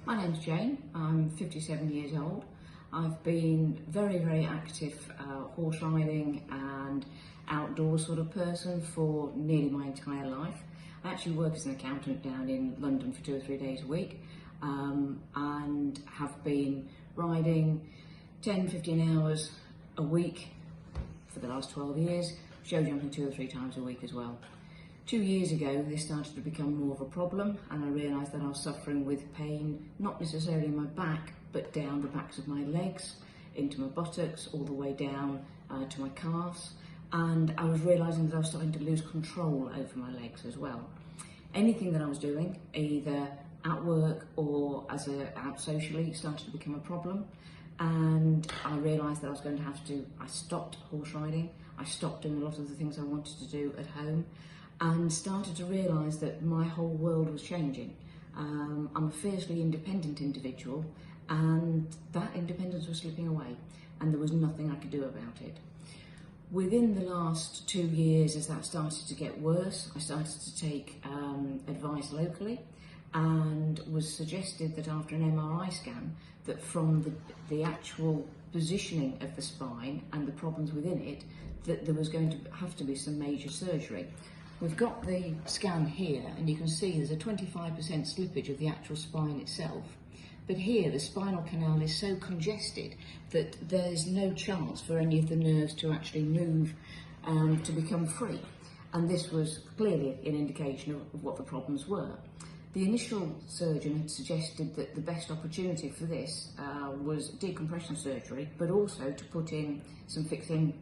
My name's Jane, I'm 57 years old. I've been very active horse riding and outdoor sort of person for nearly my entire life. I actually work as an accountant down in London for 2 or 3 days a week and have been riding 10-15 hours a week for the last 12 years, show jumping 2 or 3 times a week as well. 2 years ago, this started to become more of a problem, and I realised that I was suffering with pain, not necessarily in my back, but down the backs of my legs, into my buttocks, all the way down to my calves, and I was realising that I was starting to lose control over my legs as well. Anything that I was doing, either at work or out socially, started to become a problem, and I realised that I was going to have to, I stopped horse riding, I stopped doing a lot of the things I wanted to do at home, and started to realise that my whole world was changing. I'm a fiercely independent individual, and that independence was slipping away, and there was nothing I could do about it. Within the last 2 years, as that started to get worse, I started to take advice locally, and was suggested that after an MRI scan, that from the actual positioning of the spine and the problems within it, that there was going to have to be some major surgery. We've got the scan here, and you can see there's a 25% slippage of the actual spine itself. But here, the spinal canal is so congested that there's no chance for any of the nerves to actually move to become free. And this was clearly an indication of what the problems were. The initial surgeon had suggested that the best opportunity for this was decompression surgery, but also to put in some fixing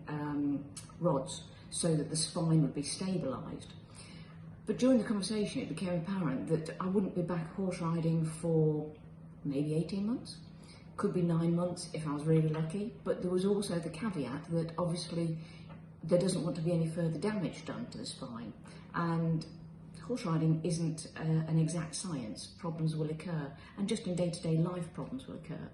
rods so that the spine would be stabilised. But during the conversation, it became apparent that I wouldn't be back horse riding for maybe 18 months, could be 9 months if I was really lucky, but there was also the caveat that obviously there doesn't want to be any further damage done to the spine, and horse riding isn't an exact science. Problems will occur, and just in day-to-day life problems will occur.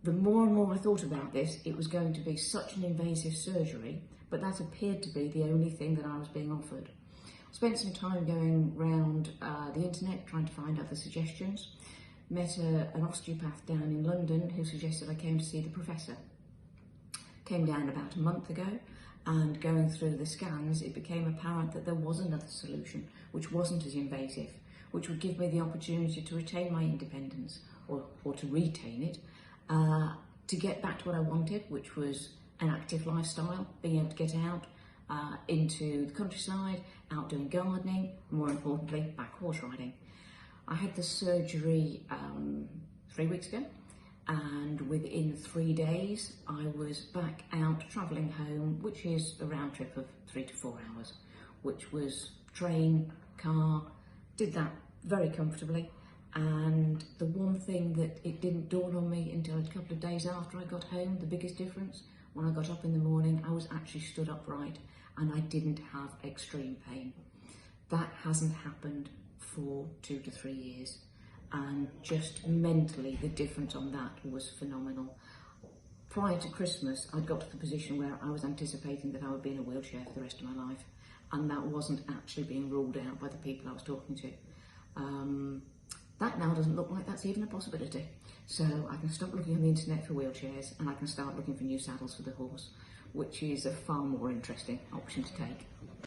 The more and more I thought about this, it was going to be such an invasive surgery, but that appeared to be the only thing that I was being offered. I spent some time going around the internet trying to find other suggestions. Met an osteopath down in London who suggested I came to see the professor. Came down about a month ago, and going through the scans, it became apparent that there was another solution which wasn't as invasive, which would give me the opportunity to retain my independence, or to retain it, to get back to what I wanted, which was an active lifestyle, being able to get out into the countryside, out doing gardening, more importantly, back horse riding. I had the surgery 3 weeks ago, and within 3 days I was back out travelling home, which is a round trip of 3 to 4 hours, which was train, car, did that very comfortably. And the one thing that it didn't dawn on me until a couple of days after I got home, the biggest difference, when I got up in the morning, I was actually stood upright and I didn't have extreme pain. That hasn't happened for 2 to 3 years. And just mentally, the difference on that was phenomenal. Prior to Christmas, I got to the position where I was anticipating that I would be in a wheelchair for the rest of my life. And that wasn't actually being ruled out by the people I was talking to. That now doesn't look like that's even a possibility. So I can stop looking on the internet for wheelchairs, and I can start looking for new saddles for the horse, which is a far more interesting option to take.